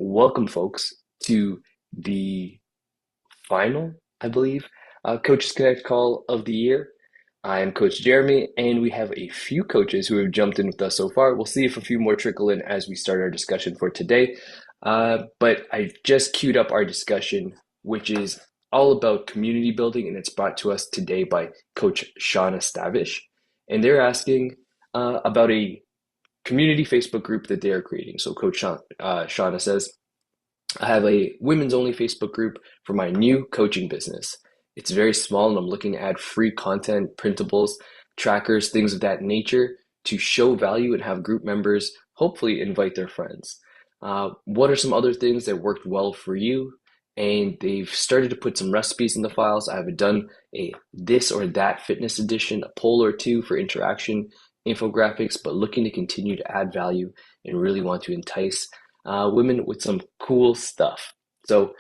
Welcome, folks, to the final, I believe, Coaches Connect call of the year. I am Coach Jeremy, and we have a few coaches who have jumped in with us so far. We'll see if a few more trickle in as we start our discussion for today. But I just queued up our discussion, which is all about community building, and it's brought to us today by Coach Shauna Stavish. And they're asking about a community Facebook group that they are creating. So Shauna says, I have a women's only Facebook group for my new coaching business. It's very small and I'm looking to add free content, printables, trackers, things of that nature to show value and have group members hopefully invite their friends. What are some other things that worked well for you? And they've started to put some recipes in the files. I have done a this or that fitness edition, a poll or two for interaction, infographics, but looking to continue to add value and really want to entice women with some cool stuff. So,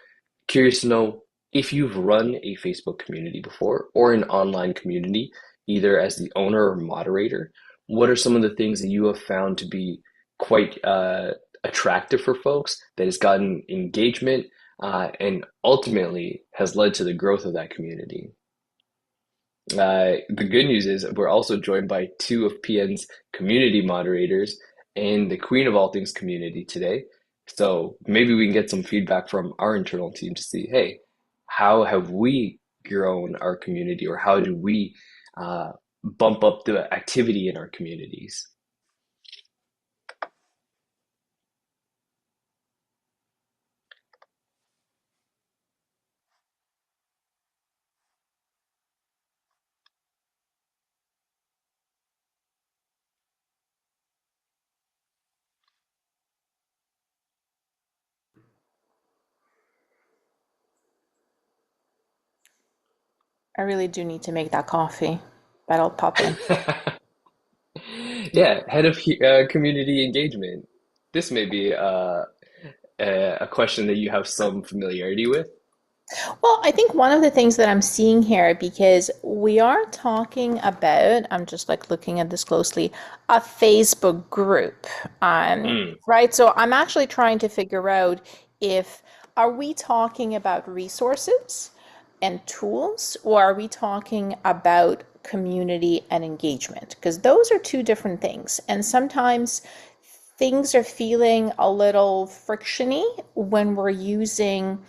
curious to know if you've run a Facebook community before or an online community, either as the owner or moderator. What are some of the things that you have found to be quite attractive for folks that has gotten engagement and ultimately has led to the growth of that community? The good news is we're also joined by two of PN's community moderators and the queen of all things community today. So maybe we can get some feedback from our internal team to see, hey, how have we grown our community or how do we bump up the activity in our communities? I really do need to make that coffee, but I'll pop in. Yeah, head of community engagement. This may be a question that you have some familiarity with. Well, I think one of the things that I'm seeing here, because we are talking about, I'm just like looking at this closely, a Facebook group, Mm. right? So I'm actually trying to figure out if are we talking about resources and tools, or are we talking about community and engagement? Because those are two different things. And sometimes things are feeling a little frictiony when we're using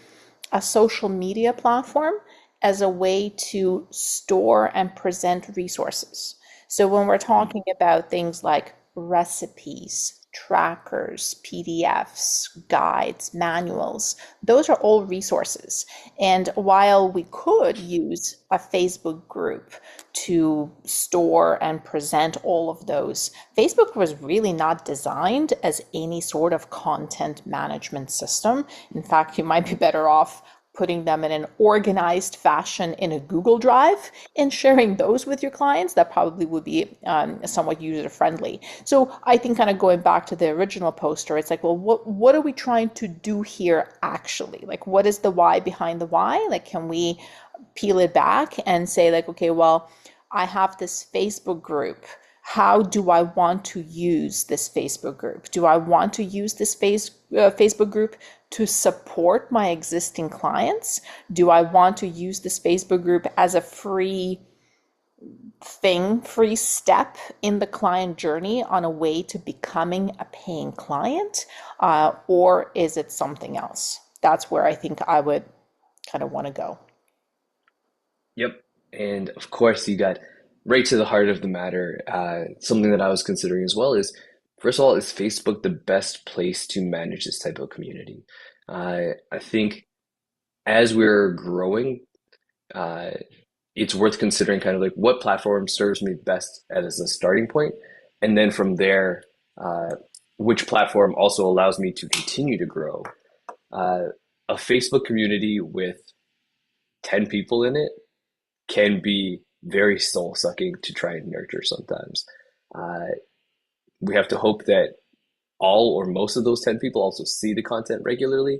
a social media platform as a way to store and present resources. So when we're talking about things like recipes, trackers, PDFs, guides, manuals, those are all resources. And while we could use a Facebook group to store and present all of those, Facebook was really not designed as any sort of content management system. In fact, you might be better off putting them in an organized fashion in a Google Drive and sharing those with your clients. That probably would be somewhat user friendly. So I think kind of going back to the original poster, it's like, well, what are we trying to do here actually? Like, what is the why behind the why? Like, can we peel it back and say like, okay, well, I have this Facebook group. How do I want to use this Facebook group? Do I want to use this Facebook group to support my existing clients? Do I want to use this Facebook group as a free thing, free step in the client journey on a way to becoming a paying client? Or is it something else? That's where I think I would kind of want to go. Yep. And of course, you got right to the heart of the matter. Something that I was considering as well is, first of all, is Facebook the best place to manage this type of community? I think as we're growing, uh, it's worth considering kind of like what platform serves me best as a starting point, and then from there, uh, which platform also allows me to continue to grow. Uh, a Facebook community with 10 people in it can be very soul sucking to try and nurture sometimes. Uh, we have to hope that all or most of those 10 people also see the content regularly.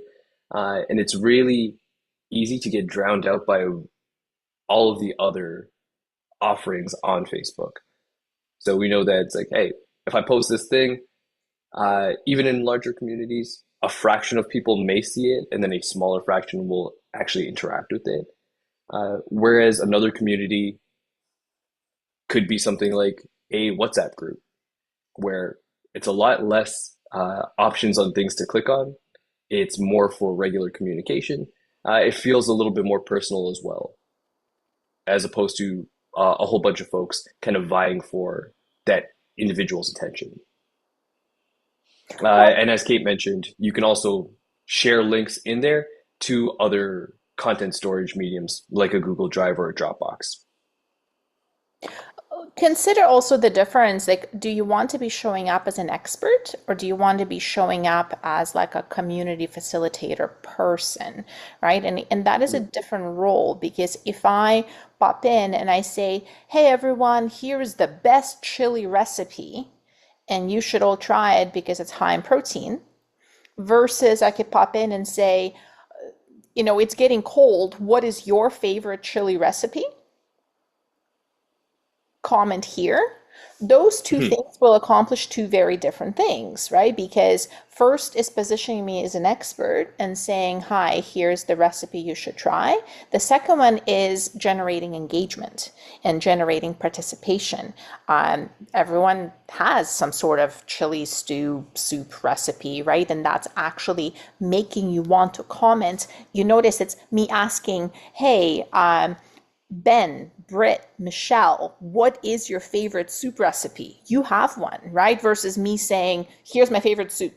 And it's really easy to get drowned out by all of the other offerings on Facebook. So we know that it's like, hey, if I post this thing, even in larger communities, a fraction of people may see it, and then a smaller fraction will actually interact with it. Whereas another community could be something like a WhatsApp group, where it's a lot less options on things to click on. It's more for regular communication. It feels a little bit more personal as well, as opposed to a whole bunch of folks kind of vying for that individual's attention. Well, And as Kate mentioned, you can also share links in there to other content storage mediums like a Google Drive or a Dropbox. consider also the difference. Like, do you want to be showing up as an expert or do you want to be showing up as like a community facilitator person, right? And that is a different role because if I pop in and I say, hey everyone, here's the best chili recipe and you should all try it because it's high in protein, versus I could pop in and say, it's getting cold. What is your favorite chili recipe? Comment here. Those two Hmm. things will accomplish two very different things, right? Because first is positioning me as an expert and saying, hi, here's the recipe you should try. The second one is generating engagement and generating participation. Everyone has some sort of chili stew soup recipe, right? And that's actually making you want to comment. You notice it's me asking, hey, Ben, Britt, Michelle, what is your favorite soup recipe? You have one, right? Versus me saying, here's my favorite soup.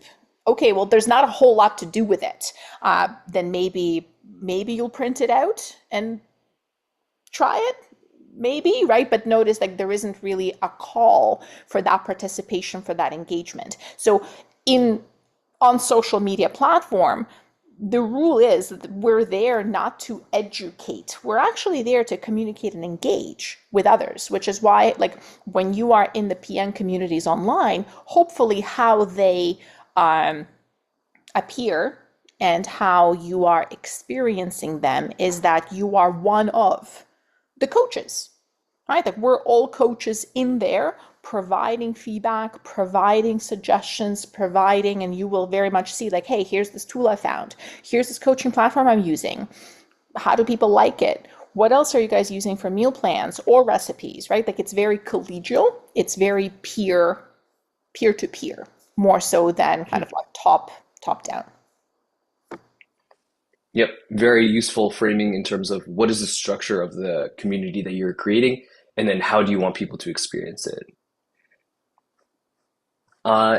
Okay, well, there's not a whole lot to do with it. Then maybe you'll print it out and try it. Maybe, right? But notice like there isn't really a call for that participation, for that engagement. So in on social media platform, the rule is that we're there not to educate. We're actually there to communicate and engage with others, which is why, like, when you are in the PN communities online, hopefully how they appear and how you are experiencing them is that you are one of the coaches, right? Like we're all coaches in there providing feedback, providing suggestions, providing, and you will very much see like, hey, here's this tool I found. Here's this coaching platform I'm using. How do people like it? What else are you guys using for meal plans or recipes, right? Like it's very collegial. It's very peer to peer, more so than kind of like top down. Yep, very useful framing in terms of what is the structure of the community that you're creating, and then how do you want people to experience it.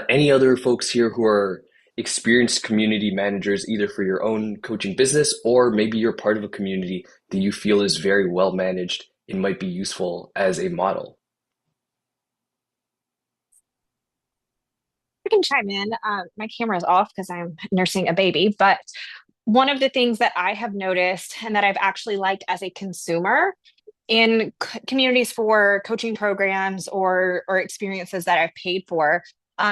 Any other folks here who are experienced community managers, either for your own coaching business or maybe you're part of a community that you feel is very well managed and might be useful as a model? I can chime in. My camera is off because I'm nursing a baby, but one of the things that I have noticed and that I've actually liked as a consumer in communities for coaching programs or experiences that I've paid for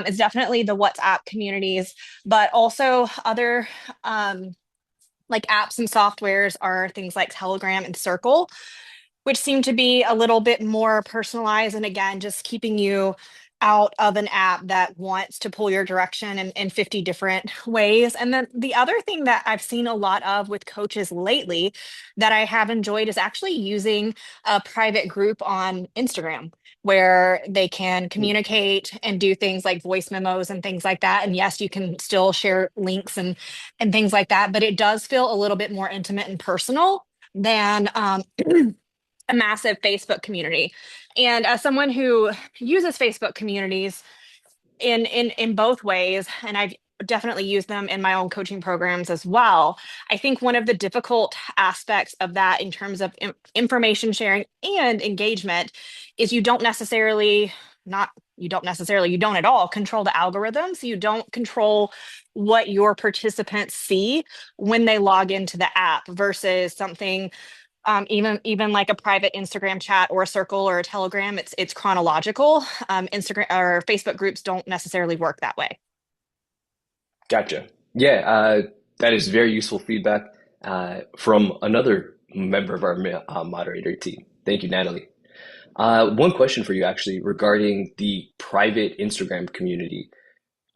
is definitely the WhatsApp communities, but also other like apps and softwares are things like Telegram and Circle, which seem to be a little bit more personalized. And again, just keeping you out of an app that wants to pull your direction in 50 different ways. And then the other thing that I've seen a lot of with coaches lately that I have enjoyed is actually using a private group on Instagram where they can communicate and do things like voice memos and things like that. And yes, you can still share links and things like that, but it does feel a little bit more intimate and personal than a massive Facebook community. And as someone who uses Facebook communities in both ways, and I've definitely used them in my own coaching programs as well, I think one of the difficult aspects of that in terms of information sharing and engagement is you don't at all control the algorithms. You don't control what your participants see when they log into the app versus something even like a private Instagram chat or a circle or a telegram, it's chronological. Instagram or Facebook groups don't necessarily work that way. Gotcha. Yeah, that is very useful feedback from another member of our moderator team. Thank you, Natalie. One question for you actually regarding the private Instagram community.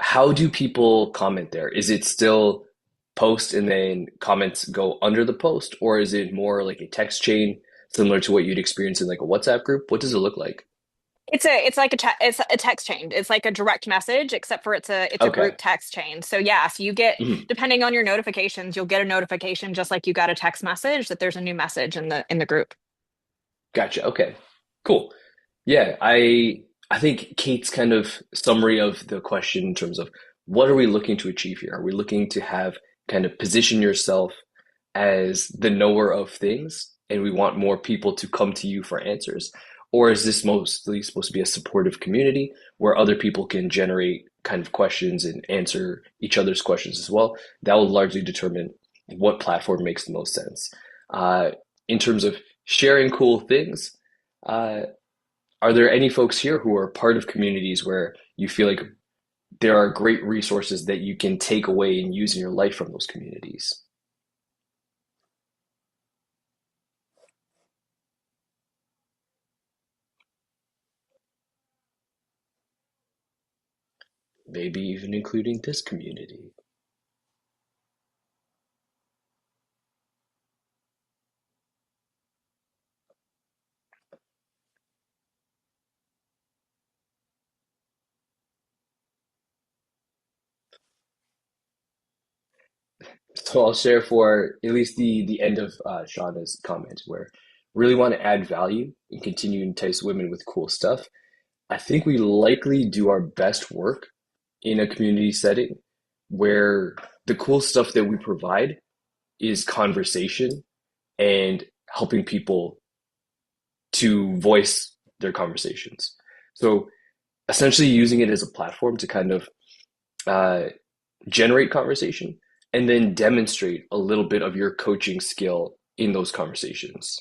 how do people comment there? Is it still post and then comments go under the post, or is it more like a text chain similar to what you'd experience in like a WhatsApp group? What does it look like? It's like it's a text chain. It's like a direct message, except for it's a group Okay. text chain. So yeah, so you get, Mhm. depending on your notifications, you'll get a notification just like you got a text message that there's a new message in the group. Gotcha. Okay. Cool. Yeah, I think Kate's kind of summary of the question in terms of what are we looking to achieve here? Are we looking to have kind of position yourself as the knower of things and we want more people to come to you for answers? Or is this mostly supposed to be a supportive community where other people can generate kind of questions and answer each other's questions as well? That will largely determine what platform makes the most sense. Uh, in terms of sharing cool things, uh, are there any folks here who are part of communities where you feel like there are great resources that you can take away and use in your life from those communities? Maybe even including this community. So I'll share for at least the end of Shauna's comment, where really want to add value and continue to entice women with cool stuff. I think we likely do our best work in a community setting where the cool stuff that we provide is conversation and helping people to voice their conversations. So essentially using it as a platform to kind of uh, generate conversation and then demonstrate a little bit of your coaching skill in those conversations.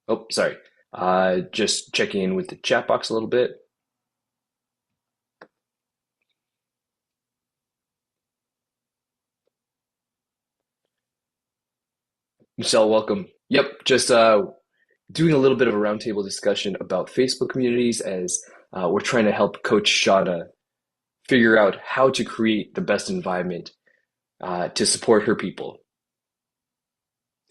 Oh, sorry. Just checking in with the chat box a little bit. Michelle, welcome. Yep, just doing a little bit of a roundtable discussion about Facebook communities as we're trying to help Coach Shada figure out how to create the best environment to support her people.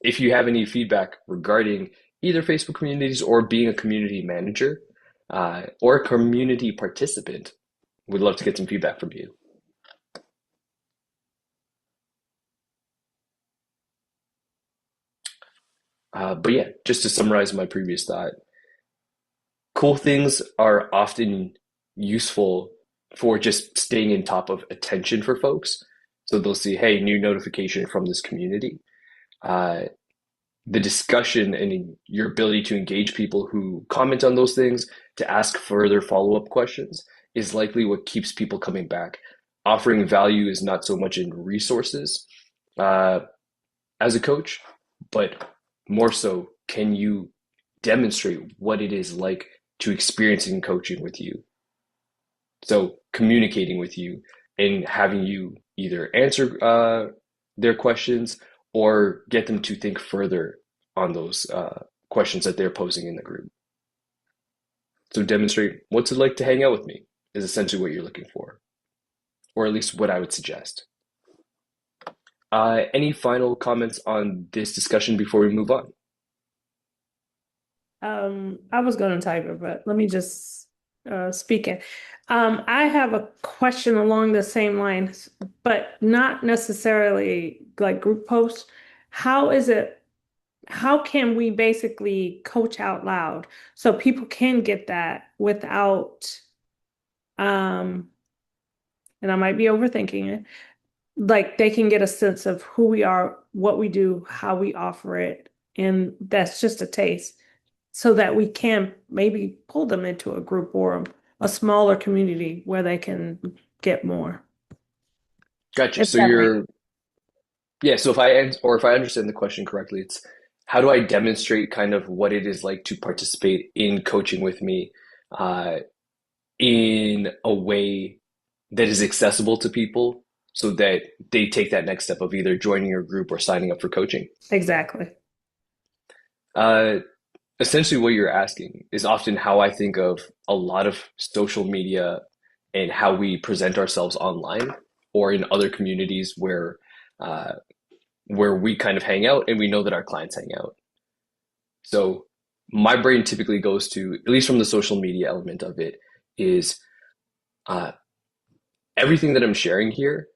If you have any feedback regarding either Facebook communities or being a community manager or a community participant, we'd love to get some feedback from you. But yeah, just to summarize my previous thought, cool things are often useful for just staying in top of attention for folks. So they'll see, hey, new notification from this community. Uh, the discussion and your ability to engage people who comment on those things to ask further follow-up questions is likely what keeps people coming back. Offering value is not so much in resources uh, as a coach, but more so, can you demonstrate what it is like to experiencing coaching with you? So communicating with you and having you either answer their questions or get them to think further on those questions that they're posing in the group. So demonstrate what's it like to hang out with me is essentially what you're looking for, or at least what I would suggest. Any final comments on this discussion before we move on? I was going to type it, but let me just speak it. I have a question along the same lines, but not necessarily like group posts. How is it, how can we basically coach out loud so people can get that without, um, and I might be overthinking it, like they can get a sense of who we are, what we do, how we offer it, and that's just a taste so that we can maybe pull them into a group or a smaller community where they can get more. Gotcha. It's So definitely you're yeah. So if I understand the question correctly, it's how do I demonstrate kind of what it is like to participate in coaching with me uh, in a way that is accessible to people so that they take that next step of either joining your group or signing up for coaching. Exactly. Uh, Essentially, what you're asking is often how I think of a lot of social media and how we present ourselves online or in other communities where we kind of hang out and we know that our clients hang out. So my brain typically goes to, at least from the social media element of it, is uh, everything that I'm sharing here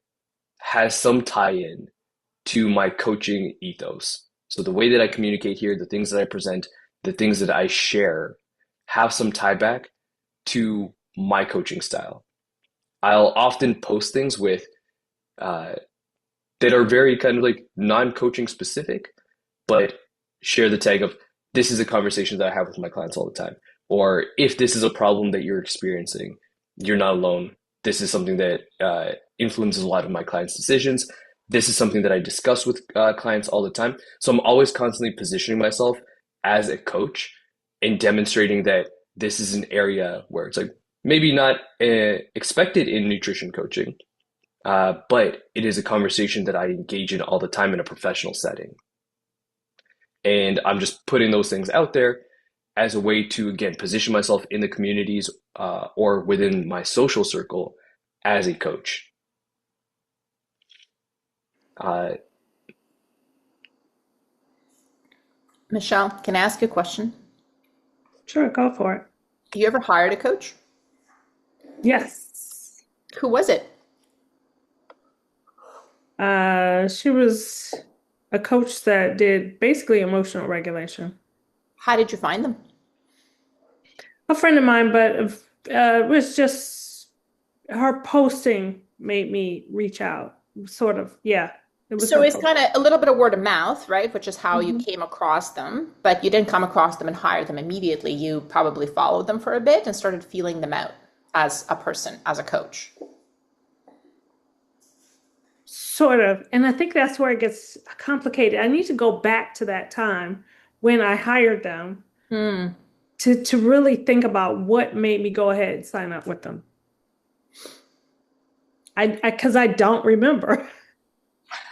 has some tie-in to my coaching ethos. So the way that I communicate here, the things that I present, the things that I share have some tie back to my coaching style. I'll often post things with uh, that are very kind of like non-coaching specific, but share the tag of this is a conversation that I have with my clients all the time. Or if this is a problem that you're experiencing, you're not alone. This is something that influences a lot of my clients' decisions. This is something that I discuss with clients all the time. So I'm always constantly positioning myself as a coach and demonstrating that this is an area where it's like maybe not expected in nutrition coaching, but it is a conversation that I engage in all the time in a professional setting. And I'm just putting those things out there as a way to, again, position myself in the communities or within my social circle as a coach. Michelle, can I ask you a question? Sure, go for it. You ever hired a coach? Yes. Who was it? She was a coach that did basically emotional regulation. How did you find them? A friend of mine, but it was just her posting made me reach out. Sort of, yeah. It was So her it's post. kind of a little bit of word of mouth, right? Which is how you Mhm. came across them, but you didn't come across them and hire them immediately. You probably followed them for a bit and started feeling them out as a person, as a coach. Sort of. And I think that's where it gets complicated. I need to go back to that time when I hired them Hmm. to really think about what made me go ahead and sign up with them. Because I don't remember.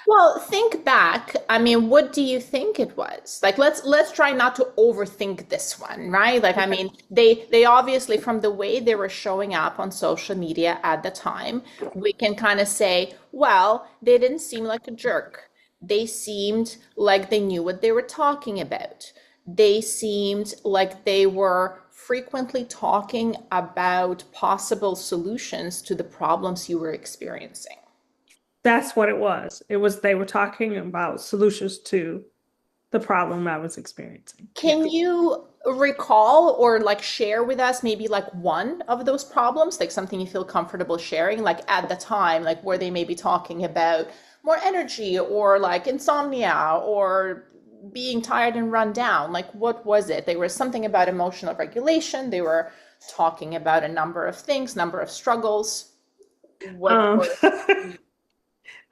Well, think back. I mean, what do you think it was? Like let's try not to overthink this one, right? Like I mean, they obviously from the way they were showing up on social media at the time, we can kind of say, well, they didn't seem like a jerk. They seemed like they knew what they were talking about. They seemed like they were frequently talking about possible solutions to the problems you were experiencing. That's what it was. It was they were talking about solutions to the problem I was experiencing. Yeah. Can you recall or like share with us maybe like one of those problems, like something you feel comfortable sharing, like at the time, like where they may be talking about more energy or like insomnia or being tired and run down? Like what was it? They were something about emotional regulation. They were talking about a number of things, number of struggles. What Um, were,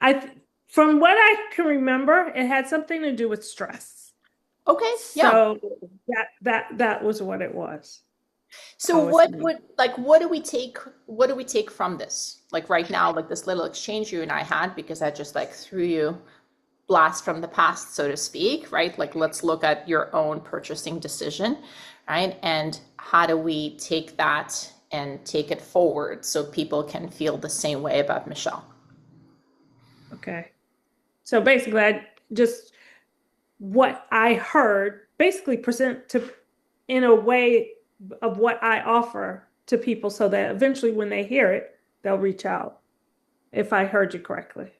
I, from what I can remember, it had something to do with stress. okay, yeah. So that was what it was. So I was what would like what do we take from this? Like right now, like this little exchange you and I had, because I just like threw you blast from the past, so to speak, right? Like let's look at your own purchasing decision, right? And how do we take that and take it forward so people can feel the same way about Michelle? okay. So basically, I just what I heard basically present to in a way of what I offer to people so that eventually when they hear it, they'll reach out, if I heard you correctly.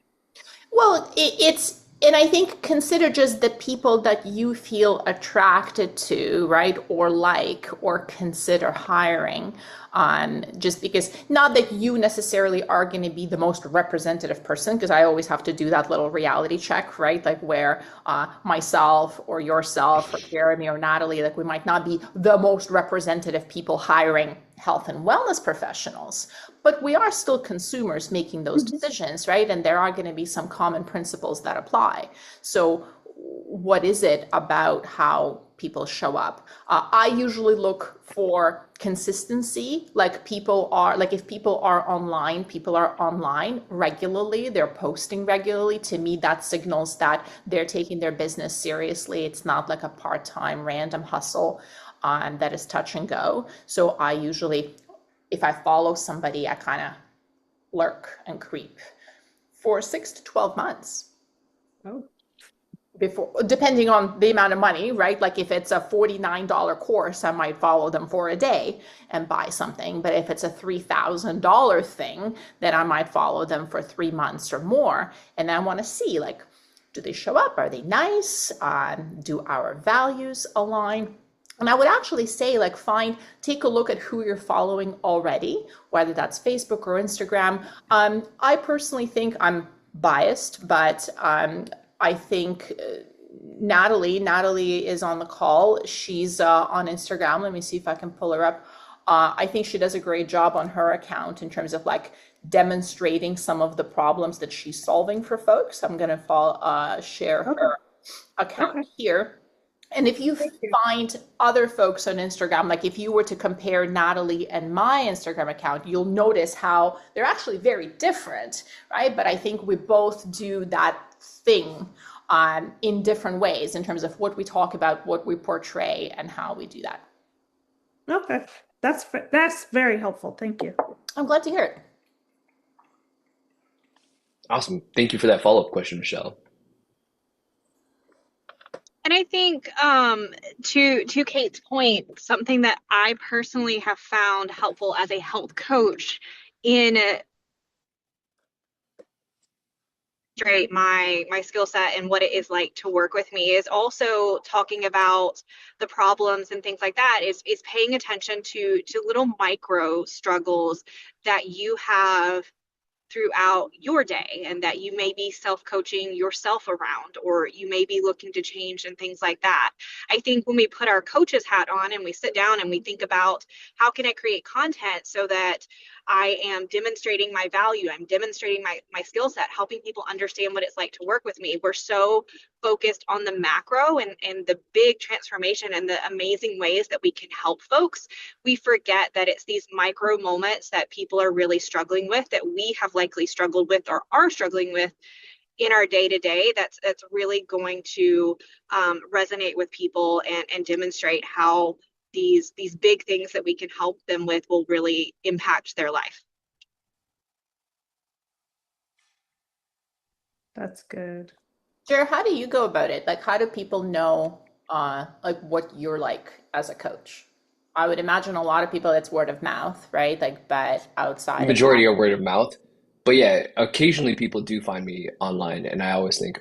Well, it's, and I think consider just the people that you feel attracted to, right? Or like, or consider hiring. Just because, not that you necessarily are going to be the most representative person, because I always have to do that little reality check, right? Like where myself or yourself or Jeremy or Natalie, like we might not be the most representative people hiring health and wellness professionals, but we are still consumers making those decisions, right? And there are going to be some common principles that apply. So what is it about how people show up? I usually look for consistency. Like people are, like if people are online regularly, they're posting regularly. To me, that signals that they're taking their business seriously. It's not like a part-time random hustle that is touch and go. So I usually if I follow somebody, I kind of lurk and creep for 6 to 12 months Oh, before, depending on the amount of money, right? Like if it's a $49 course, I might follow them for a day and buy something. But if it's a $3,000 thing, then I might follow them for 3 months or more. And I want to see, like, do they show up? Are they nice? Do our values align? And I would actually say, like, take a look at who you're following already, whether that's Facebook or Instagram. I personally think, I'm biased, but I think Natalie is on the call. She's on Instagram. Let me see if I can pull her up. I think she does a great job on her account in terms of like demonstrating some of the problems that she's solving for folks. I'm going to share her account okay. here. And if you find other folks on Instagram, like if you were to compare Natalie and my Instagram account, you'll notice how they're actually very different, right? But I think we both do that thing in different ways in terms of what we talk about, what we portray, and how we do that. Okay. That's very helpful. Thank you. I'm glad to hear it. Awesome. Thank you for that follow-up question, Michelle. And I think to Kate's point, something that I personally have found helpful as a health coach in my skill set and what it is like to work with me is also talking about the problems and things like that, is paying attention to little micro struggles that you have throughout your day and that you may be self-coaching yourself around, or you may be looking to change and things like that. I think when we put our coach's hat on and we sit down and we think about how can I create content so that I am demonstrating my value, I'm demonstrating my skill set, helping people understand what it's like to work with me. We're so focused on the macro and the big transformation and the amazing ways that we can help folks. We forget that it's these micro moments that people are really struggling with, that we have likely struggled with or are struggling with in our day-to-day, that's really going to resonate with people and demonstrate how these big things that we can help them with will really impact their life. That's good. Jer, how do you go about it? Like, how do people know like what you're like as a coach? I would imagine a lot of people it's word of mouth, right? Like, but outside of Majority that, are word of mouth. But yeah, occasionally people do find me online, and I always think,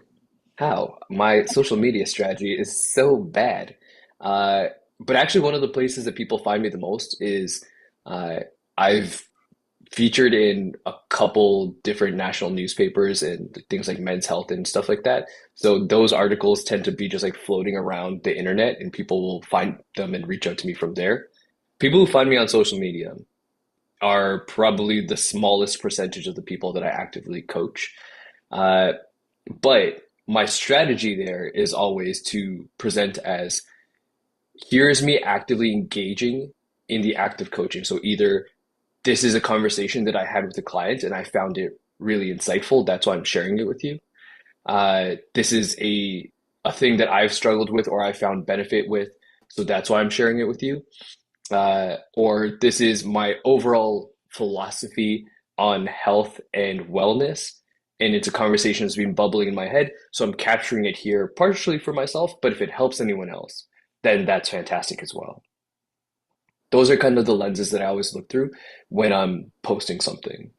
how? My social media strategy is so bad. But actually, one of the places that people find me the most is uh, I've featured in a couple different national newspapers and things like Men's Health and stuff like that. So those articles tend to be just like floating around the internet, and people will find them and reach out to me from there. People who find me on social media are probably the smallest percentage of the people that I actively coach. Uh, but my strategy there is always to present as, here's me actively engaging in the act of coaching. So either this is a conversation that I had with a client and I found it really insightful. That's why I'm sharing it with you. This is a thing that I've struggled with or I found benefit with. So that's why I'm sharing it with you. Or this is my overall philosophy on health and wellness. And it's a conversation that's been bubbling in my head. So I'm capturing it here partially for myself, but if it helps anyone else, then that's fantastic as well. Those are kind of the lenses that I always look through when I'm posting something.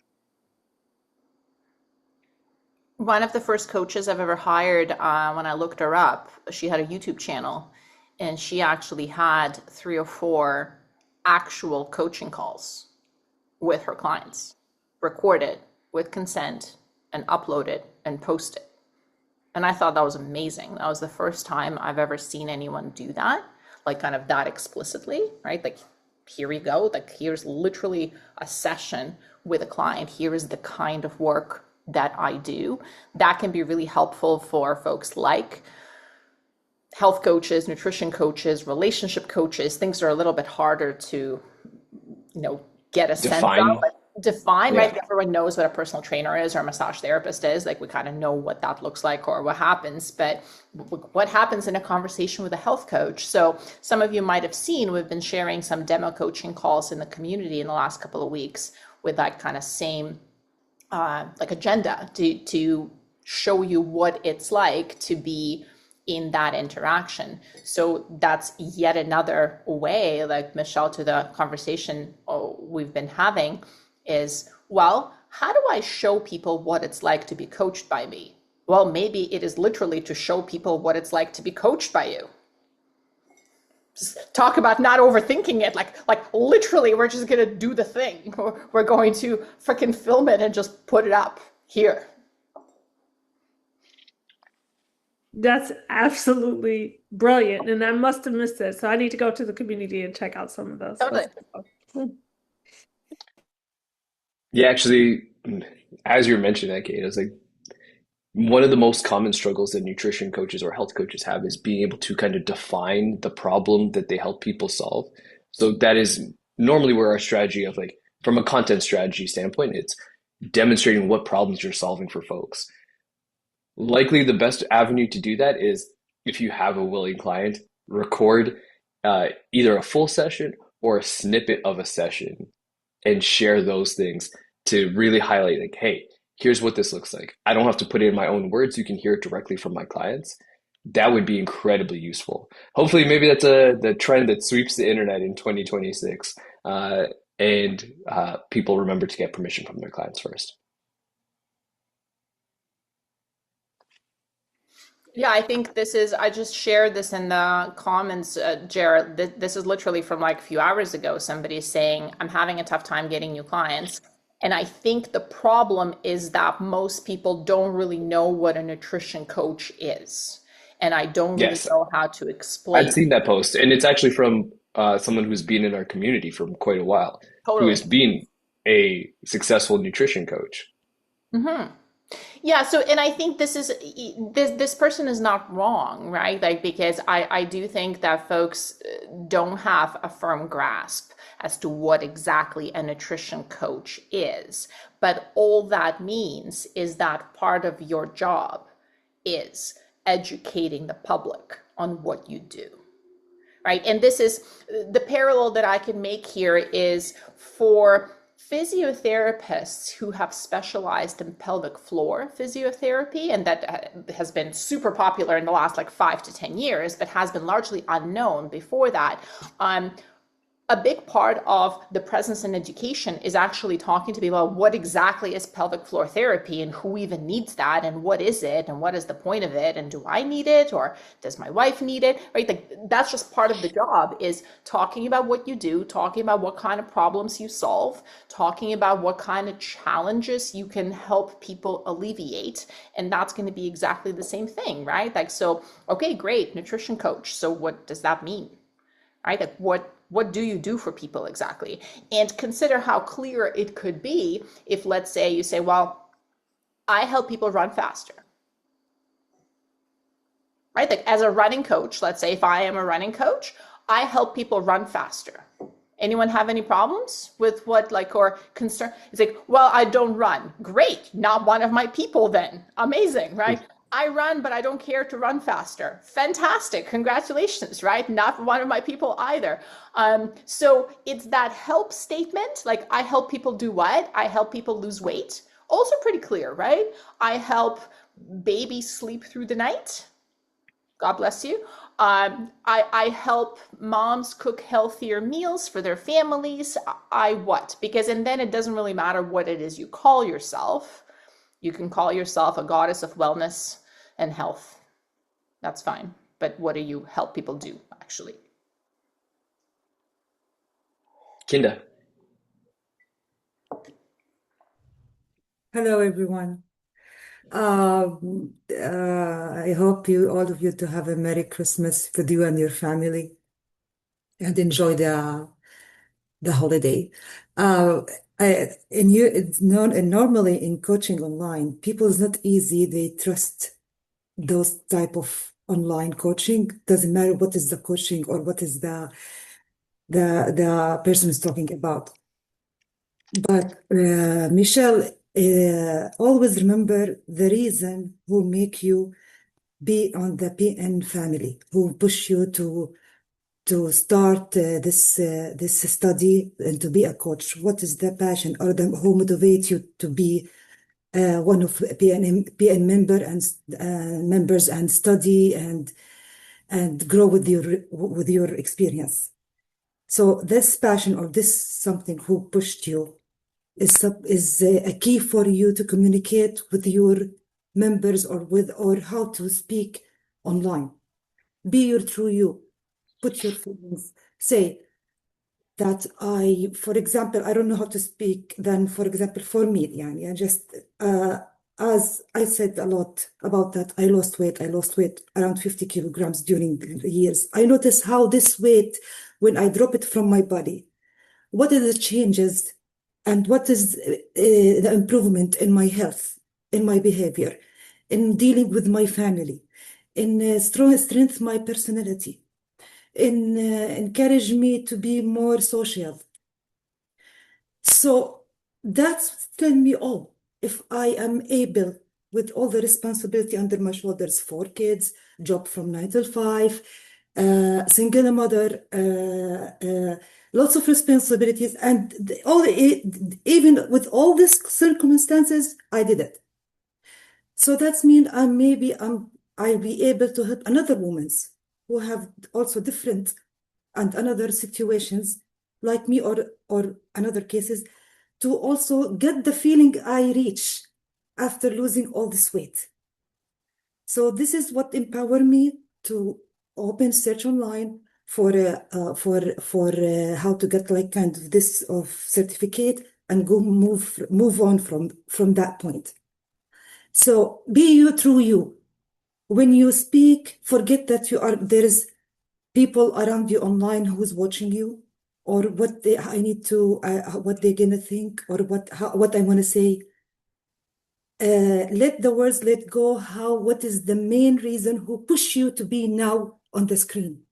one of the first coaches I've ever hired, when I looked her up, she had a YouTube channel and she actually had 3 or 4 actual coaching calls with her clients, recorded with consent and uploaded and posted. And I thought that was amazing. That was the first time I've ever seen anyone do that, like kind of that explicitly, right? Like, here we go. Like, here's literally a session with a client. Here is the kind of work that I do. That can be really helpful for folks like health coaches, nutrition coaches, relationship coaches, things that are a little bit harder to, get a sense of. Define. define, Yeah. right? Everyone knows what a personal trainer is or a massage therapist is. Like we kind of know what that looks like or what happens, but what happens in a conversation with a health coach? So some of you might have seen, we've been sharing some demo coaching calls in the community in the last couple of weeks with that kind of same like agenda to show you what it's like to be in that interaction. So that's yet another way, like Michelle, to the conversation we've been having is, well, how do I show people what it's like to be coached by me? Well, maybe it is literally to show people what it's like to be coached by you. Just talk about not overthinking it. Like literally, we're just gonna do the thing. We're going to freaking film it and just put it up here. That's absolutely brilliant. And I must have missed it. So I need to go to the community and check out some of those. Totally. Yeah, actually, as you mentioned that, Kate, it's like one of the most common struggles that nutrition coaches or health coaches have is being able to kind of define the problem that they help people solve. So that is normally where our strategy of like, from a content strategy standpoint, it's demonstrating what problems you're solving for folks. Likely the best avenue to do that is if you have a willing client, record either a full session or a snippet of a session and share those things to really highlight like, hey, here's what this looks like. I don't have to put it in my own words. You can hear it directly from my clients. That would be incredibly useful. Hopefully, maybe that's the trend that sweeps the internet in 2026, and people remember to get permission from their clients first. Yeah, I think this is, I just shared this in the comments, Jared. This is literally from like a few hours ago. Somebody saying, I'm having a tough time getting new clients. And I think the problem is that most people don't really know what a nutrition coach is. And I don't really Yes, know how to I've explain. seen that post, and it's actually from someone who's been in our community for quite a while, who Totally. has been a successful nutrition coach. Hmm. Yeah, so and I think this person is not wrong, right? Like because I do think that folks don't have a firm grasp as to what exactly a nutrition coach is. But all that means is that part of your job is educating the public on what you do, right? And this is the parallel that I can make here is for physiotherapists who have specialized in pelvic floor physiotherapy, and that has been super popular in the last like 5 to 10 years, but has been largely unknown before that. A big part of the presence in education is actually talking to people about what exactly is pelvic floor therapy and who even needs that and what is it and what is the point of it and do I need it or does my wife need it, right? Like that's just part of the job is talking about what you do, talking about what kind of problems you solve, talking about what kind of challenges you can help people alleviate. And that's going to be exactly the same thing, right? Like, so, okay, great, nutrition coach. So what does that mean? Right? Like what do you do for people exactly? And consider how clear it could be if, let's say, you say, well, I help people run faster. Right? Like as a running coach, let's say if I am a running coach, I help people run faster. Anyone have any problems with what like or concern? It's like, well, I don't run. Great, not one of my people then. Amazing, right? I run, but I don't care to run faster. Fantastic. Congratulations, right? Not one of my people either. So it's that help statement. Like I help people do what? I help people lose weight. Also pretty clear, right? I help babies sleep through the night. God bless you. I help moms cook healthier meals for their families. I what? Because, and then it doesn't really matter what it is you call yourself. You can call yourself a goddess of wellness and health. That's fine. But what do you help people do, actually? Kinda. Hello, everyone. I hope you, all of you, to have a Merry Christmas with you and your family and enjoy the holiday. Uh, and normally in coaching online, people is not easy. They trust those type of online coaching. Doesn't matter what is the coaching or what is the person is talking about. But Michelle, always remember the reason who make you be on the PN family, who push you to start this study and to be a coach. What is the passion or who motivates you to be one of PN member and members and study and grow with your experience. So this passion or this something who pushed you is a key for you to communicate with your members or how to speak online. Be your true you. Put your feelings. Say that for example, I don't know how to speak. Then, for example, for me, يعني, I just as I said a lot about that, I lost weight. I lost weight around 50 kilograms during the years. I noticed how this weight, when I drop it from my body, what are the changes and what is the improvement in my health, in my behavior, in dealing with my family, in strength my personality, in encourage me to be more social. So that's telling me all. If I am able, with all the responsibility under my shoulders, 4 kids, job from 9 to 5, single mother, lots of responsibilities, and even with all these circumstances, I did it. So that's mean I'll be able to help another women who have also different and another situations like me or another cases to also get the feeling I reach after losing all this weight. So this is what empowered me to open search online for how to get like kind of this of certificate and go move on from that point. So be you true you. When you speak, forget that there's people around you online who's watching you, or what what they're gonna think, or what I want to say. Let the words let go. What is the main reason who push you to be now on the screen?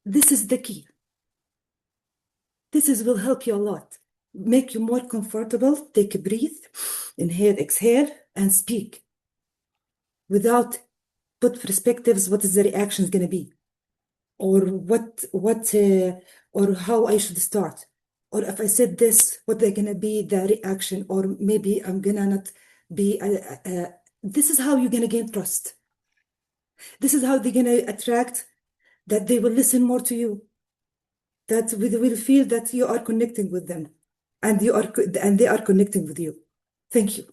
This is the key. Will help you a lot. Make you more comfortable. Take a breath, inhale, exhale, and speak. Without put perspectives, what is the reaction going to be? Or or how I should start, or if I said this, what they're gonna be the reaction, or maybe I'm gonna not be. This is how you're gonna gain trust. This is how they're gonna attract that they will listen more to you. That they will feel that you are connecting with them, and they are connecting with you. Thank you.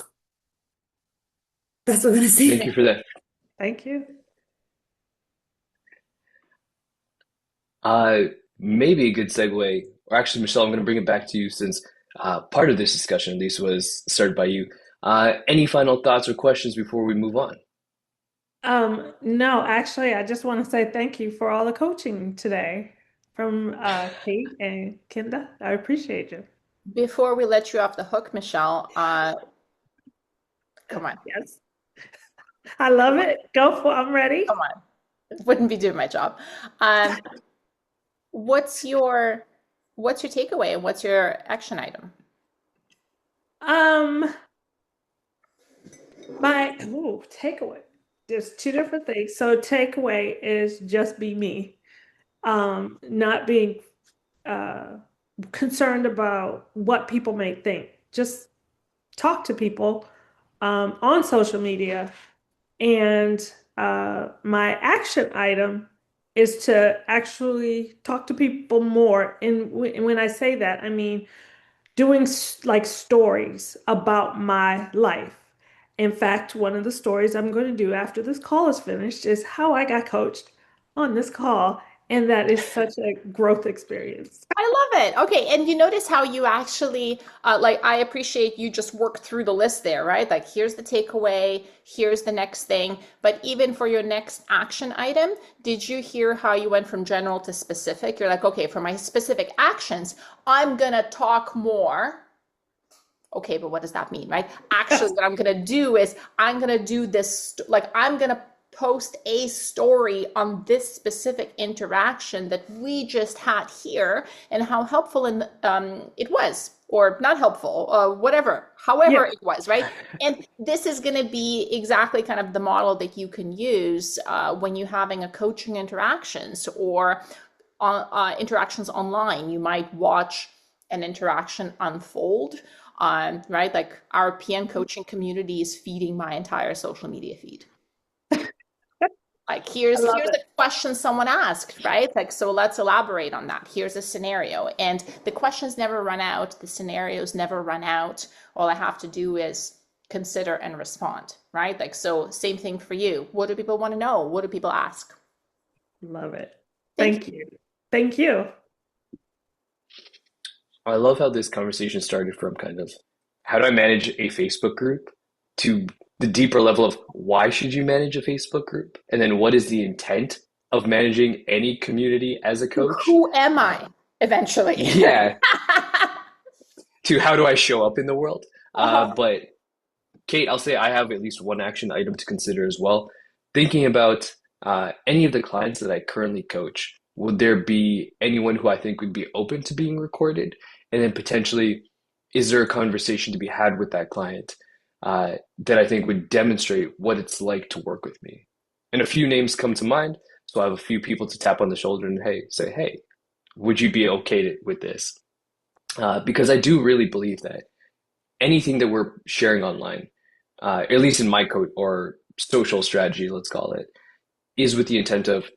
That's what I'm gonna say. Thank you for that. Thank you. Maybe a good segue, or actually, Michelle, I'm going to bring it back to you since part of this discussion, at least, was started by you. Any final thoughts or questions before we move on? No, actually, I just want to say thank you for all the coaching today from Kate and Kinda. I appreciate you. Before we let you off the hook, Michelle, come on. Yes. I love it. Go for I'm ready. Come on. Wouldn't be doing my job. What's your takeaway and what's your action item? My takeaway. There's two different things. So takeaway is just be me. Not being concerned about what people may think. Just talk to people on social media. And my action item is to actually talk to people more. And when I say that, I mean doing like stories about my life. In fact, one of the stories I'm going to do after this call is finished is how I got coached on this call. And that is such a growth experience. I love it. Okay, and you notice how you actually, like, I appreciate you just worked through the list there, right? Like, here's the takeaway, here's the next thing. But even for your next action item, did you hear how you went from general to specific? You're like, okay, for my specific actions, I'm gonna talk more. Okay, but what does that mean, right? Actually, what I'm gonna do is I'm gonna do this, like, I'm gonna post a story on this specific interaction that we just had here and how helpful it was, or not helpful, whatever, however it was, right? And this is going to be exactly kind of the model that you can use when you're having a coaching interactions or interactions online. You might watch an interaction unfold, right? Like our PN coaching community is feeding my entire social media feed. Like here's a question someone asked, right? Like, so let's elaborate on that. Here's a scenario, and the questions never run out, the scenarios never run out. All I have to do is consider and respond, right? Like, so same thing for you. What do people want to know? What do people ask? Love it. Thank you. Thank you. I love how this conversation started from kind of how do I manage a Facebook group to the deeper level of why should you manage a Facebook group? And then what is the intent of managing any community as a coach? Who am I eventually? Yeah. To how do I show up in the world? But Kate, I'll say I have at least one action item to consider as well. Thinking about any of the clients that I currently coach, would there be anyone who I think would be open to being recorded? And then potentially, is there a conversation to be had with that client that I think would demonstrate what it's like to work with me? And a few names come to mind. So I have a few people to tap on the shoulder and say, hey, would you be okay with this? Because I do really believe that anything that we're sharing online, at least in my code or social strategy, let's call it, is with the intent of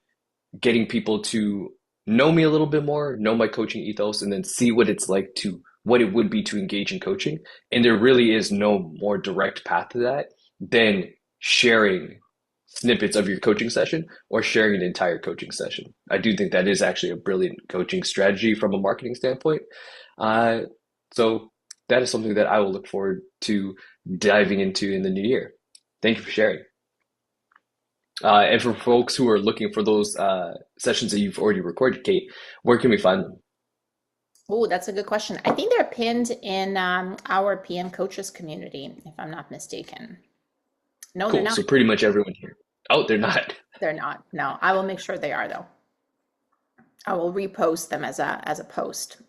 getting people to know me a little bit more, know my coaching ethos, and then see what it's like what it would be to engage in coaching. And there really is no more direct path to that than sharing snippets of your coaching session or sharing an entire coaching session. I do think that is actually a brilliant coaching strategy from a marketing standpoint. So that is something that I will look forward to diving into in the new year. Thank you for sharing. And for folks who are looking for those sessions that you've already recorded, Kate, where can we find them? Oh, that's a good question. I think they're pinned in our PM coaches community, if I'm not mistaken. No, Cool. they're not. So pretty much everyone here. Oh, they're not. They're not. No, I will make sure they are though. I will repost them as a post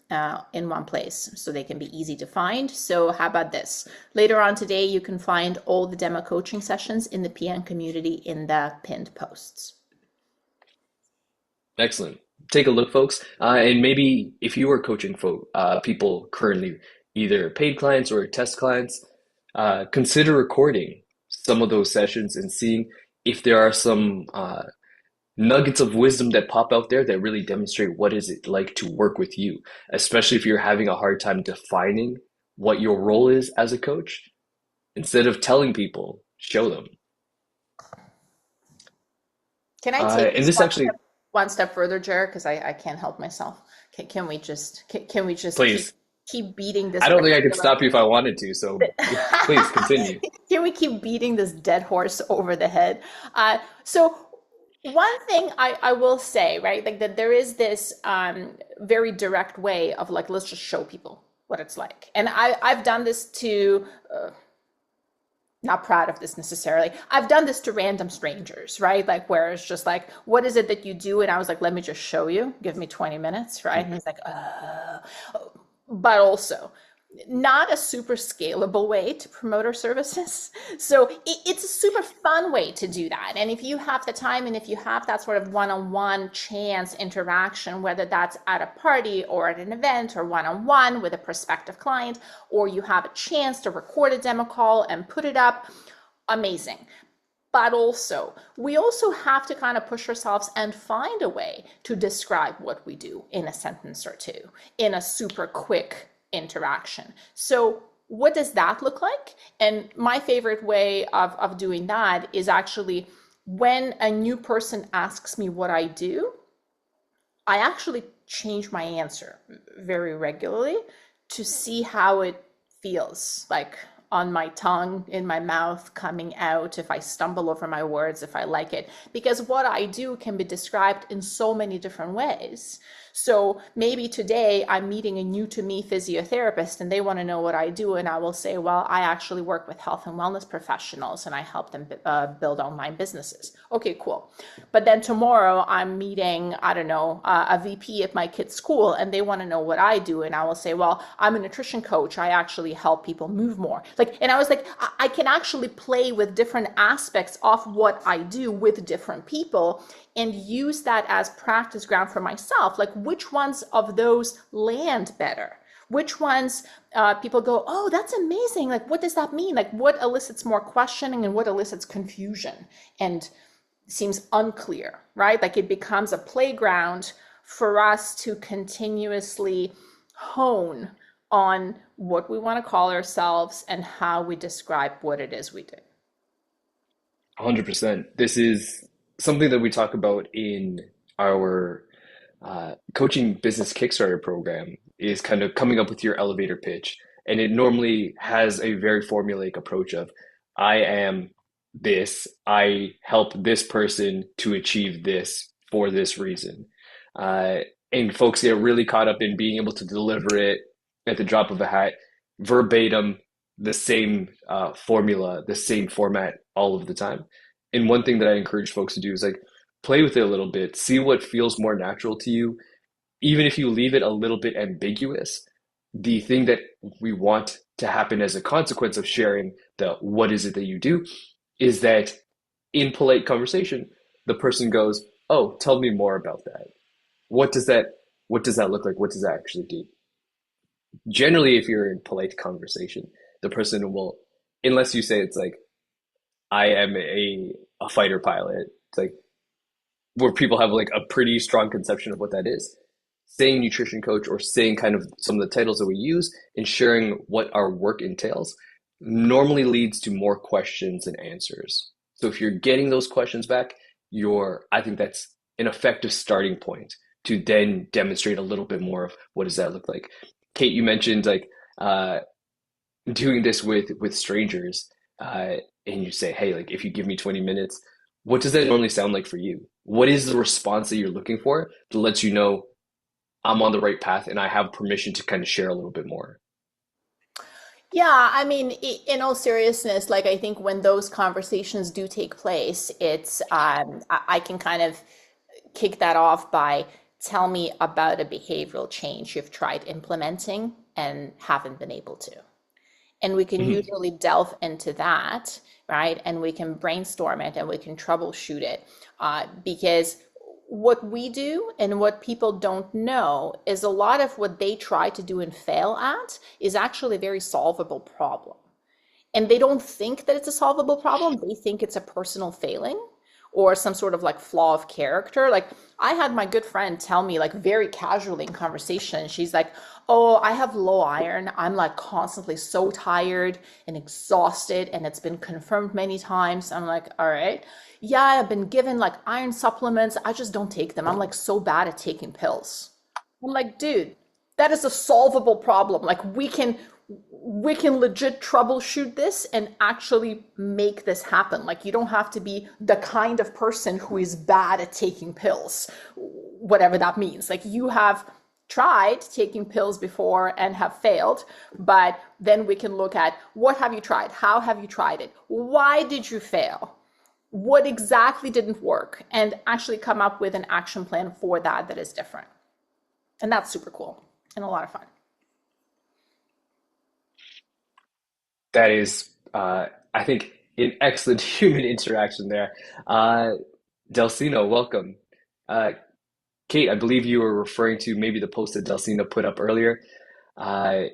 in one place so they can be easy to find. So how about this? Later on today, you can find all the demo coaching sessions in the PN community in the pinned posts. Excellent. Take a look, folks. And maybe if you are coaching people currently, either paid clients or test clients, consider recording some of those sessions and seeing if there are some nuggets of wisdom that pop out there that really demonstrate what is it like to work with you, especially if you're having a hard time defining what your role is as a coach. Instead of telling people, show them. Can I take and this actually one step further, Jared? Because I can't help myself. Can we just please keep beating this? I don't think I could stop you if I wanted to, so please continue. Can we keep beating this dead horse over the head? So one thing I will say, right, like that there is this very direct way of like, let's just show people what it's like. And I've done this to, not proud of this necessarily. I've done this to random strangers, right? Like where it's just like, what is it that you do? And I was like, let me just show you, give me 20 minutes, right? And he's like, but also not a super scalable way to promote our services. So it's a super fun way to do that. And if you have the time and if you have that sort of one-on-one chance interaction, whether that's at a party or at an event or one-on-one with a prospective client, or you have a chance to record a demo call and put it up, amazing. But also, we also have to kind of push ourselves and find a way to describe what we do in a sentence or two, in a super quick interaction. So what does that look like? And my favorite way of doing that is actually when a new person asks me what I do, I actually change my answer very regularly to see how it feels like on my tongue, in my mouth, coming out, if I stumble over my words, if I like it. Because what I do can be described in so many different ways. So maybe today I'm meeting a new to me physiotherapist and they want to know what I do. And I will say, well, I actually work with health and wellness professionals and I help them build online businesses. Okay, cool. But then tomorrow I'm meeting, I don't know, a VP at my kid's school and they want to know what I do. And I will say, well, I'm a nutrition coach. I actually help people move more. Like, and I was like, I can actually play with different aspects of what I do with different people and use that as practice ground for myself. Like, which ones of those land better? Which ones people go, oh, that's amazing. Like, what does that mean? Like, what elicits more questioning and what elicits confusion and seems unclear, right? Like, it becomes a playground for us to continuously hone on what we want to call ourselves and how we describe what it is we do. 100%. This is something that we talk about in our coaching business Kickstarter program is kind of coming up with your elevator pitch. And it normally has a very formulaic approach of, I am this, I help this person to achieve this for this reason. Uh, and folks get really caught up in being able to deliver it at the drop of a hat, verbatim, the same formula, the same format all of the time. And one thing that I encourage folks to do is like play with it a little bit, see what feels more natural to you. Even if you leave it a little bit ambiguous, the thing that we want to happen as a consequence of sharing the what is it that you do is that in polite conversation, the person goes, "Oh, tell me more about that. What does that what does that look like? What does that actually do?" Generally, if you're in polite conversation, the person will, unless you say it's like, I am a fighter pilot. It's like where people have like a pretty strong conception of what that is. Saying nutrition coach or saying kind of some of the titles that we use and sharing what our work entails normally leads to more questions and answers. So if you're getting those questions back, I think that's an effective starting point to then demonstrate a little bit more of what does that look like. Kate, you mentioned like doing this with strangers, and you say, hey, like if you give me 20 minutes, what does that normally sound like for you? What is the response that you're looking for that lets you know I'm on the right path and I have permission to kind of share a little bit more? Yeah, I mean, in all seriousness, like I think when those conversations do take place, it's I can kind of kick that off by tell me about a behavioral change you've tried implementing and haven't been able to. And we can Mhm. usually delve into that, right? And we can brainstorm it and we can troubleshoot it. Because what we do and what people don't know is a lot of what they try to do and fail at is actually a very solvable problem. And they don't think that it's a solvable problem. They think it's a personal failing or some sort of like flaw of character. Like I had my good friend tell me like very casually in conversation, she's like, "Oh, I have low iron. I'm like constantly so tired and exhausted and it's been confirmed many times." I'm like, "All right. Yeah, I've been given like iron supplements. I just don't take them. I'm like so bad at taking pills." I'm like, dude, that is a solvable problem. Like we can legit troubleshoot this and actually make this happen. Like you don't have to be the kind of person who is bad at taking pills, whatever that means. Like you have tried taking pills before and have failed, but then we can look at what have you tried? How have you tried it? Why did you fail? What exactly didn't work? And actually come up with an action plan for that that is different. And that's super cool and a lot of fun. That is, I think, an excellent human interaction there. Uh, Delcino, welcome. Uh, Kate, I believe you were referring to maybe the post that Delcino put up earlier. Uh,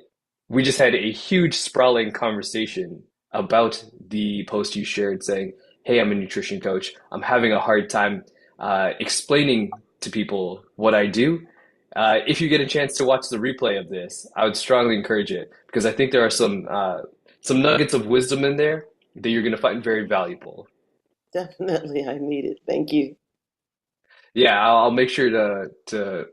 we just had a huge sprawling conversation about the post you shared saying, hey, I'm a nutrition coach. I'm having a hard time explaining to people what I do. If you get a chance to watch the replay of this, I would strongly encourage it because I think there are some nuggets of wisdom in there that you're going to find very valuable. Definitely, I need it. Thank you. Yeah, I'll make sure to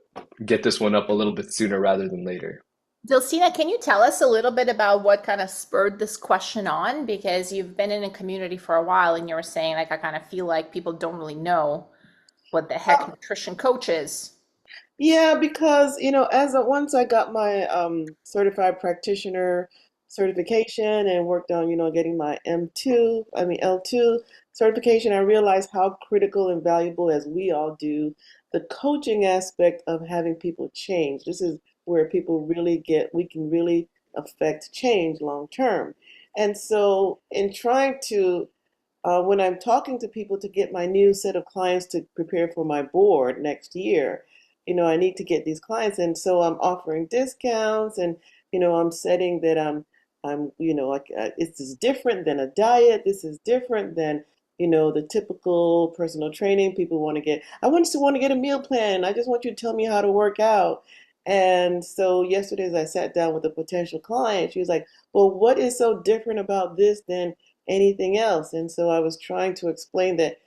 get this one up a little bit sooner rather than later. Dilcina, can you tell us a little bit about what kind of spurred this question on? Because you've been in a community for a while and you were saying, like, I kind of feel like people don't really know what the heck nutrition coach is. Yeah, because once I got my certified practitioner certification and worked on getting my L2 certification, I realized how critical and valuable, as we all do, the coaching aspect of having people change. This is where we can really affect change long term. And so, in trying to when I'm talking to people to get my new set of clients to prepare for my board next year, I need to get these clients. And so I'm offering discounts and, I'm setting that this is different than a diet. This is different than, the typical personal training people want to get. I want to get a meal plan. I just want you to tell me how to work out. And so yesterday, as I sat down with a potential client, she was like, well, what is so different about this than anything else? And so I was trying to explain that,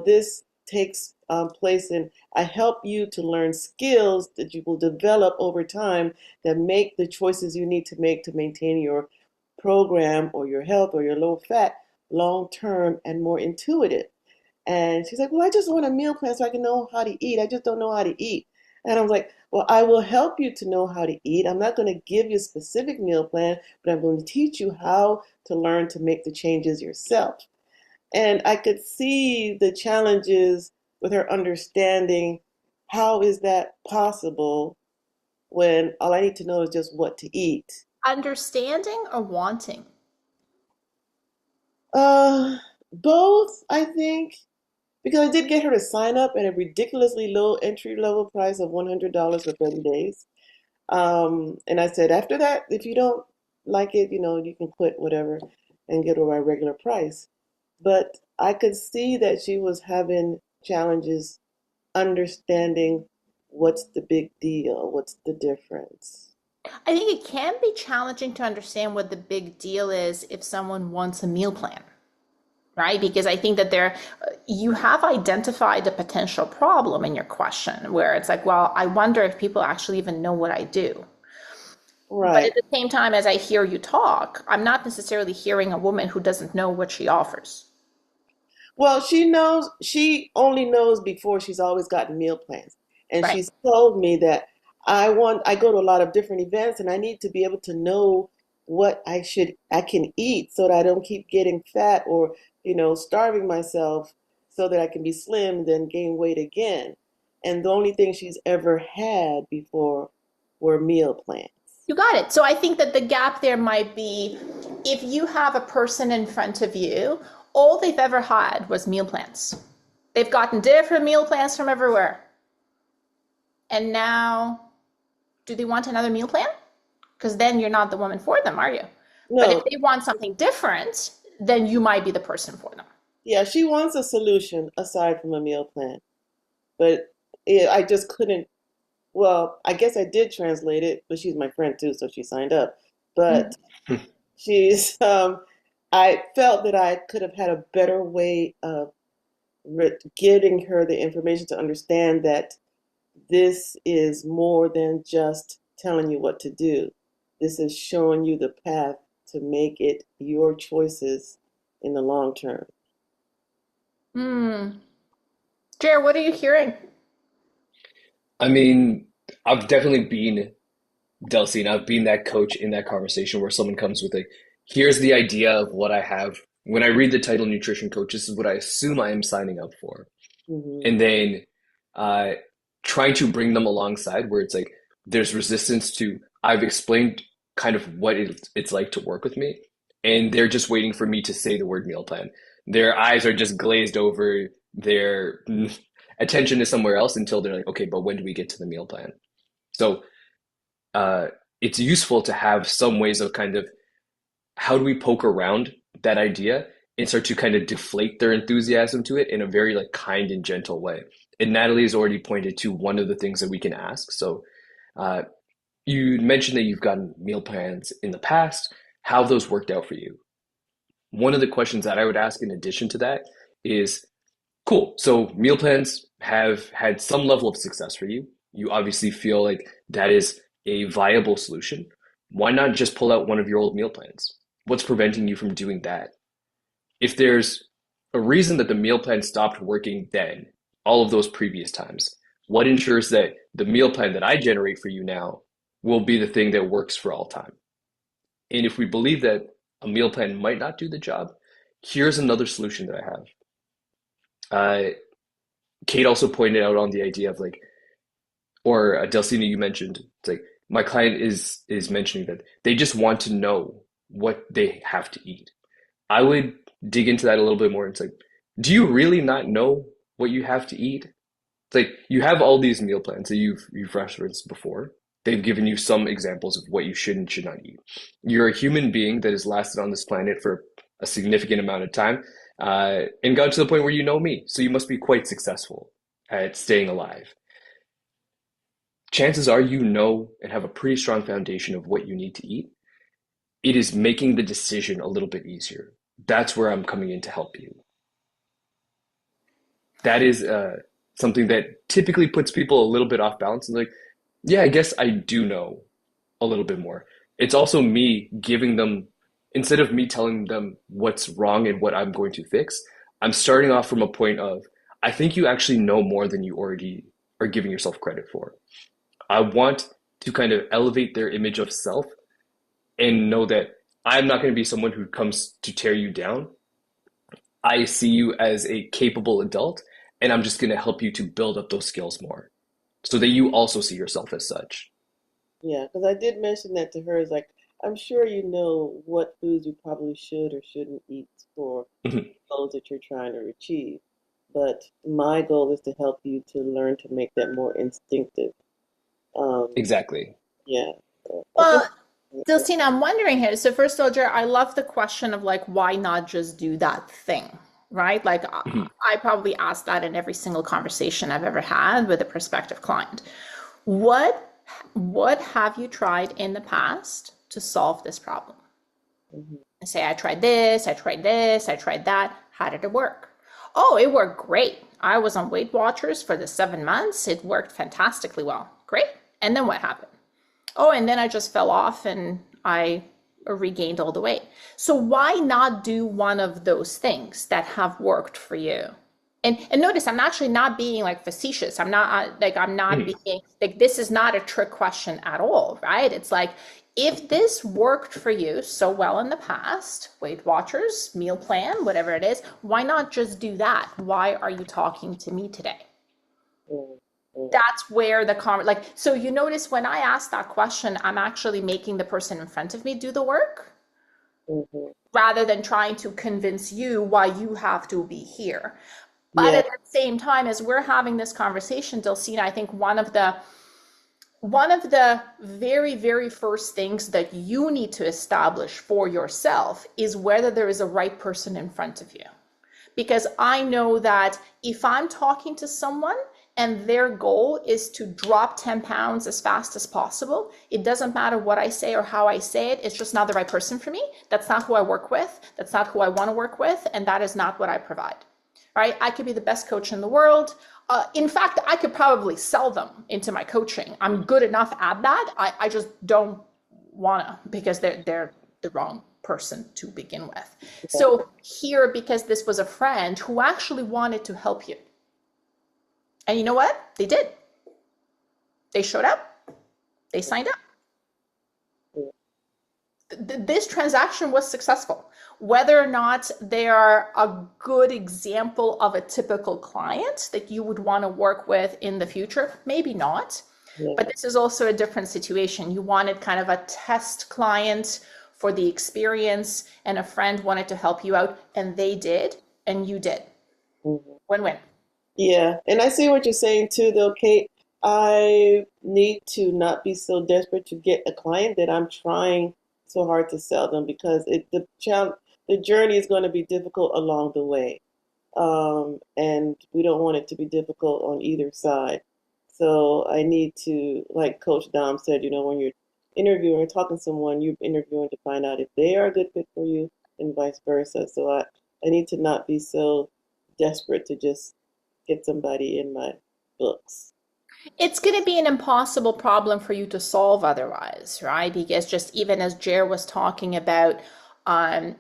this takes place in I help you to learn skills that you will develop over time that make the choices you need to make to maintain your program or your health or your low fat long term and more intuitive. And she's like, well, I just want a meal plan so I can know how to eat. I just don't know how to eat. And I was like, well, I will help you to know how to eat. I'm not going to give you a specific meal plan, but I'm going to teach you how to learn to make the changes yourself. And I could see the challenges with her understanding how is that possible when all I need to know is just what to eat. Understanding or wanting? Uh, Both, I think, because I did get her to sign up at a ridiculously low entry level price of $100 for 30 days. And I said, after that, if you don't like it, you can quit whatever and get over our regular price. But I could see that she was having challenges understanding what's the big deal, what's the difference. I think it can be challenging to understand what the big deal is if someone wants a meal plan, right? Because I think that you have identified a potential problem in your question where it's like, well, I wonder if people actually even know what I do. But Right. at the same time, as I hear you talk, I'm not necessarily hearing a woman who doesn't know what she offers. Well, she only knows before she's always gotten meal plans. And Right. she's told me that I go to a lot of different events and I need to be able to know what I can eat so that I don't keep getting fat or, starving myself so that I can be slim and then gain weight again. And the only thing she's ever had before were meal plans. You got it. So I think that the gap there might be if you have a person in front of you, all they've ever had was meal plans. They've gotten different meal plans from everywhere. And now, do they want another meal plan? Because then you're not the woman for them, are you? But if No, they want something different, then you might be the person for them. yeah, she wants a solution aside from a meal plan. But I just couldn't. Well, I guess I did translate it, but she's my friend too, so she signed up. But she's, I felt that I could have had a better way of getting her the information to understand that this is more than just telling you what to do. This is showing you the path to make it your choices in the long term. Hmm. Jared, what are you hearing? I mean, I've definitely been Delcy, and I've been that coach in that conversation where someone comes with here's the idea of what I have. When I read the title nutrition coach, this is what I assume I am signing up for. Hmm. And then uh, trying to bring them alongside where it's like there's resistance to I've explained kind of what it's like to work with me, and they're just waiting for me to say the word meal plan. Their eyes are just glazed over, their attention is somewhere else until they're like, okay, but when do we get to the meal plan? So uh, it's useful to have some ways of kind of how do we poke around that idea and start to kind of deflate their enthusiasm to it in a very like kind and gentle way. And Natalie has already pointed to one of the things that we can ask. So uh, you mentioned that you've gotten meal plans in the past. How have those worked out for you? One of the questions that I would ask in addition to that is, cool, so meal plans have had some level of success for you. You obviously feel like that is a viable solution. Why not just pull out one of your old meal plans? What's preventing you from doing that? If there's a reason that the meal plan stopped working then, all of those previous times, What ensures that the meal plan that I generate for you now will be the thing that works for all time? And if we believe that a meal plan might not do the job, here's another solution that I have. Kate also pointed out on the idea of like, or Delcina, you mentioned, it's like my client is mentioning that they just want to know what they have to eat. I would dig into that a little bit more. It's like, do you really not know what you have to eat? It's like you have all these meal plans that you've referenced before. They've given you some examples of what you should and should not eat. You're a human being that has lasted on this planet for a significant amount of time, and got to the point where you know me. So you must be quite successful at staying alive. Chances are you know and have a pretty strong foundation of what you need to eat. It is making the decision a little bit easier. That's where I'm coming in to help you. That is something that typically puts people a little bit off balance and like, yeah, I guess I do know a little bit more. It's also me giving them, instead of me telling them what's wrong and what I'm going to fix, I'm starting off from a point of, I think you actually know more than you already are giving yourself credit for. I want to kind of elevate their image of self and know that I'm not going to be someone who comes to tear you down. I see you as a capable adult, and I'm just going to help you to build up those skills more so that you also see yourself as such. Yeah, because I did mention that to her. It's like, I'm sure you know what foods you probably should or shouldn't eat for Mhm. goals that you're trying to achieve. But my goal is to help you to learn to make that more instinctive. Um, Exactly. yeah, so I think Well, Delcina, I'm wondering here. So first of all, Jared, I love the question of like, why not just do that thing, right? Like, Mhm. I probably ask that in every single conversation I've ever had with a prospective client. What what have you tried in the past to solve this problem? mhm, And say, I tried this, I tried this, I tried that. How did it work? Oh, it worked great. I was on Weight Watchers for the 7 months. It worked fantastically well. Great. And then what happened? Oh, and then I just fell off and I regained all the weight. So why not do one of those things that have worked for you? And notice I'm actually not being like facetious. I'm not Mhm. being like this is not a trick question at all, right? It's like if this worked for you so well in the past, Weight Watchers, meal plan, whatever it is, why not just do that? Why are you talking to me today? mm, mm, That's where the like, so you notice when I ask that question, I'm actually making the person in front of me do the work mhm. rather than trying to convince you why you have to be here. But Yeah, at the same time, as we're having this conversation, Delcina, I think one of the very, very first things that you need to establish for yourself is whether there is a right person in front of you. Because I know that if I'm talking to someone and their goal is to drop 10 pounds as fast as possible, it doesn't matter what I say or how I say it, it's just not the right person for me. That's not who I work with. That's not who I want to work with. And that is not what I provide. Right? I could be the best coach in the world. In fact, I could probably sell them into my coaching. I'm good enough at that. I just don't wanna because they're the wrong person to begin with. yeah. So here, because this was a friend who actually wanted to help you. And you know what? They did. They showed up, they signed up. Mm, This transaction was successful. Whether or not they are a good example of a typical client that you would want to work with in the future, maybe not. yeah. But this is also a different situation. You wanted kind of a test client for the experience, and a friend wanted to help you out, and they did, and you did. Mhm. Win win. Yeah, and I see what you're saying too, though, Kate. I need to not be so desperate to get a client that I'm trying so hard to sell them because the journey is going to be difficult along the way, and we don't want it to be difficult on either side. So I need to, like Coach Dom said, when you're interviewing or talking to someone, you're interviewing to find out if they are a good fit for you, and vice versa. So I need to not be so desperate to just get somebody in my books. It's going to be an impossible problem for you to solve otherwise, right? Because just even as Jer was talking about, um,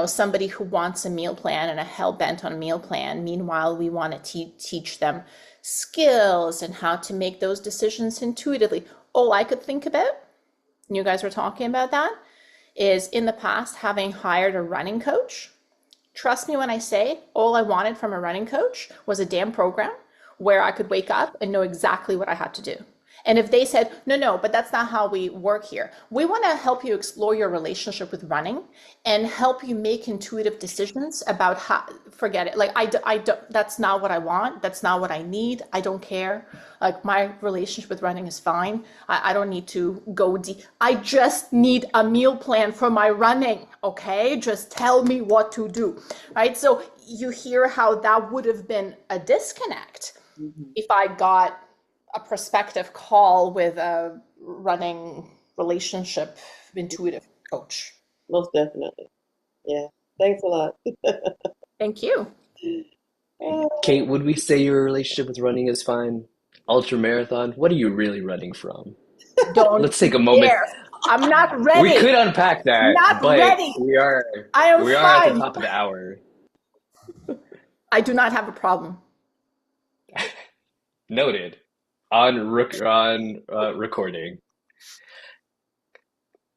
somebody who wants a meal plan and a hell bent on a meal plan. Meanwhile, we want to teach them skills and how to make those decisions intuitively. All I could think about, and you guys were talking about that, is in the past having hired a running coach. Trust me when I say all I wanted from a running coach was a damn program where I could wake up and know exactly what I had to do. And if they said, no, but that's not how we work here. We want to help you explore your relationship with running and help you make intuitive decisions about how, forget it. Like, that's not what I want. That's not what I need. I don't care. Like, my relationship with running is fine. I don't need to go deep. I just need a meal plan for my running. Okay. Just tell me what to do. Right. So you hear how that would have been a disconnect if I got a prospective call with a running relationship intuitive coach. Most definitely. Yeah. Thanks a lot. Thank you. Kate, would we say your relationship with running is fine? Ultra marathon, what are you really running from? Don't Let's take a moment. dare. I'm not ready. We could unpack that, Not but ready. we are I am at the fine. top of the hour. I do not have a problem. Noted. On recording.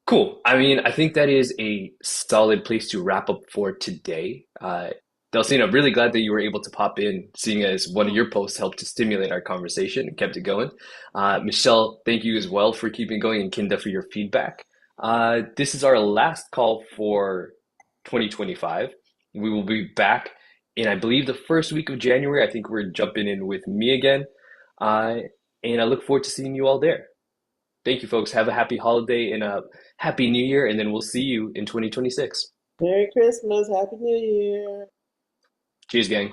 Cool. I mean, I think that is a solid place to wrap up for today. Delcina, I'm really glad that you were able to pop in, seeing as one of your posts helped to stimulate our conversation and kept it going. Michelle, thank you as well for keeping it going, and Kinda for your feedback. This is our last call for 2025. We will be back in, I believe, the first week of January. I think we're jumping in with me again. And I look forward to seeing you all there. Thank you, folks. Have a happy holiday and a happy new year, and then we'll see you in 2026. Merry Christmas. Happy New Year. Cheers, gang.